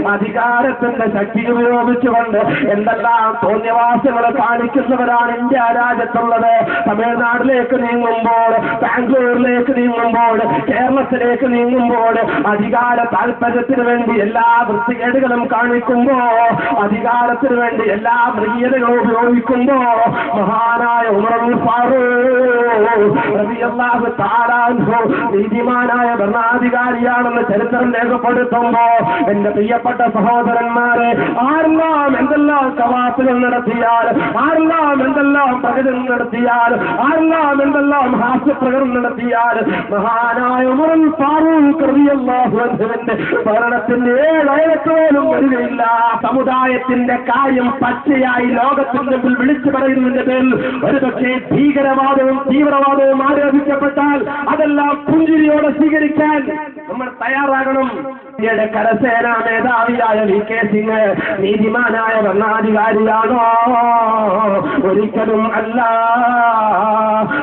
അധികാരത്തിന്റെ ശക്തി ഉപയോഗിച്ചുകൊണ്ട് എന്തെല്ലാം തോന്നിയവാസങ്ങൾ കാണിക്കുന്നവരാണ് ഇന്ത്യ രാജ്യത്തുള്ളത്. തമിഴ്നാട്ടിലേക്ക് നീങ്ങുമ്പോൾ, ബാംഗ്ലൂരിലേക്ക് നീങ്ങുമ്പോൾ, കേരളത്തിലേക്ക് നീങ്ങുമ്പോൾ അധികാര താല്പര്യത്തിന് വേണ്ടി എല്ലാ വൃത്തികേടുകളും കാണിക്കുമ്പോ, അധികാരത്തിന് വേണ്ടി എല്ലാ മൃഗീയതകളും ഉപയോഗിക്കുമ്പോ മഹാനായ ഉമർ ഫാറൂഖ് റളിയല്ലാഹു തആല അൻഹു നീതിമാനായ ഭരണാധികാരിയാണെന്ന് ചരിത്രം രേഖപ്പെടുത്തുമ്പോ എന്റെ പ്രിയപ്പെട്ട സഹോദരന്മാരെ, ആരെല്ലാം എന്തെല്ലാം കവാത്തുകൾ നടത്തിയാൽ, ആരെല്ലാം എന്തെല്ലാം പ്രകടനം നടത്തിയാൽ, ആരെല്ലാം എന്തെല്ലാം ഹാസ്യപ്രകടനം നടത്തിയാൽ മഹാനായ ഉമർ ഫാറൂഖ് റളിയല്ലാഹു അൻഹുവിന്റെ ഭരണത്തിന്റെ ഏഴയത്തോലും വരികയില്ല. സമുദായത്തിന്റെ കാര്യം പച്ചയായി ലോകത്തിന്റെ മുമ്പിൽ വിളിച്ചു പറയുന്നതിന്റെ പേരിൽ ഒരുപക്ഷെ ഭീകരവാദവും തീവ്രവാദവും ആരോപിക്കപ്പെട്ടാൽ അതെല്ലാം പുഞ്ചിരിയോടെ സ്വീകരിക്കാൻ നമ്മൾ തയ്യാറാകണം. ഇന്ത്യയുടെ കരസേനാ മേധാവിയായ VK സിംഗ് നീതിമാനായ ഭരണാധികാരിയാണോ? ഒരിക്കലും അല്ല.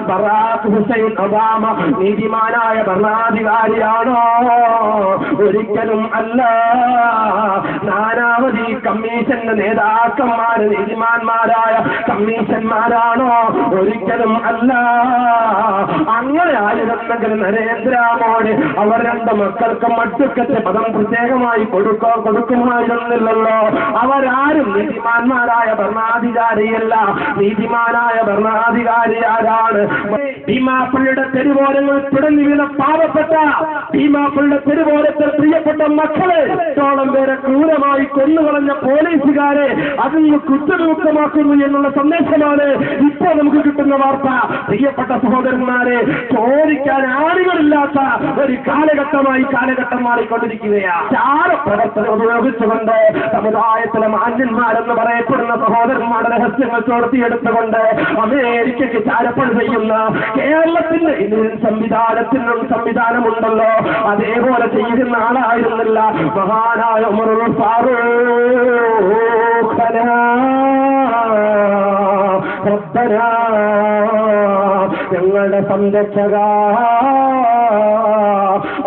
ബറാക് ഹുസൈൻ ഒബാമ നീതിമാനായ ഭരണാധികാരിയാണോ? ഒരിക്കലും അല്ല. നാനാവധി കമ്മീഷന്റെ നേതാക്കന്മാര് നീതിമാന്മാരായ കമ്മീഷന്മാരാണോ? ഒരിക്കലും അല്ല. അങ്ങനെ ആയിരുന്നെങ്കിൽ നരേന്ദ്രമോദി അവർ രണ്ട് മക്കൾക്ക് മട്ടുക്കത്തെ പദം പ്രത്യേകമായി കൊടുക്കുമായിരുന്നില്ലല്ലോ. അവരാരും നീതിമാന്മാരായ ഭരണാധികാരിയല്ല. നീതിമാനായ ഭരണാധികാരി ആരാണ്? ഭീമാപ്പള്ളിയുടെ തെരുവോരങ്ങൾ പിടഞ്ഞു വീണ പാവപ്പെട്ട ഭീമാപ്പള്ളിയുടെ തെരുവോരത്തിൽ പ്രിയപ്പെട്ട മക്കളെ ോളം പേരെ ക്രൂരമായി കൊന്നുകളഞ്ഞ പോലീസുകാരെ അതിന് കുറ്റമുക്തമാക്കുന്നു എന്നുള്ള സന്ദേശമാണ് ഇപ്പോൾ നമുക്ക് കിട്ടുന്ന വാർത്ത. പ്രിയപ്പെട്ട സഹോദരന്മാരെ, ചോദിക്കാൻ ആളുകളില്ലാത്ത ഒരു കാലഘട്ടം മാറിക്കൊണ്ടിരിക്കുകയാണ്. ചാരപ്രവർത്തനം ഉപയോഗിച്ചുകൊണ്ട് സമുദായത്തിലെ മാന്യന്മാരെന്ന് പറയപ്പെടുന്ന സഹോദരന്മാരുടെ രഹസ്യങ്ങൾ ചോർത്തിയെടുത്തുകൊണ്ട് അമേരിക്കയ്ക്ക് ചാരപ്പണി ചെയ്യുന്ന കേരളത്തിന്റെ ഇന്ത്യൻ സംവിധാനമുണ്ടല്ലോ, അതേപോലെ ചെയ്യുന്ന ആളായിരുന്നില്ല മഹാനായ ഉമർ ഫാറൂഖ്. ഞങ്ങളുടെ സംരക്ഷക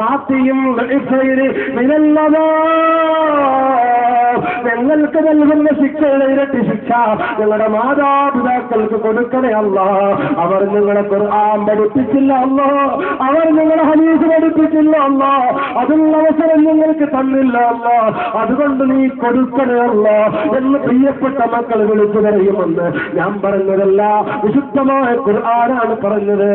ആത്തിയും ഞങ്ങൾക്ക് നൽകുന്ന ശിക്ഷയുടെ ഇരട്ടി ശിക്ഷ ഞങ്ങളുടെ മാതാപിതാക്കൾക്ക് കൊടുക്കണേ അല്ലാ. അവർ നിങ്ങളെ ഖുർആൻ പഠിപ്പിച്ചില്ല അല്ലാ, അവർ നിങ്ങളെ ഹദീസ് പഠിപ്പിച്ചില്ല അല്ലാ, അതിനുള്ള അവസരം നിങ്ങൾക്ക് തന്നില്ല അല്ലാ, അതുകൊണ്ട് നീ കൊടുക്കണേ അല്ലാ എന്ന് പ്രിയപ്പെട്ട മക്കൾ വിളിച്ചു പറയുമെന്ന് ഞാൻ പറഞ്ഞതല്ല, വിശുദ്ധമായ ഖുർആനാണ് പറഞ്ഞത്.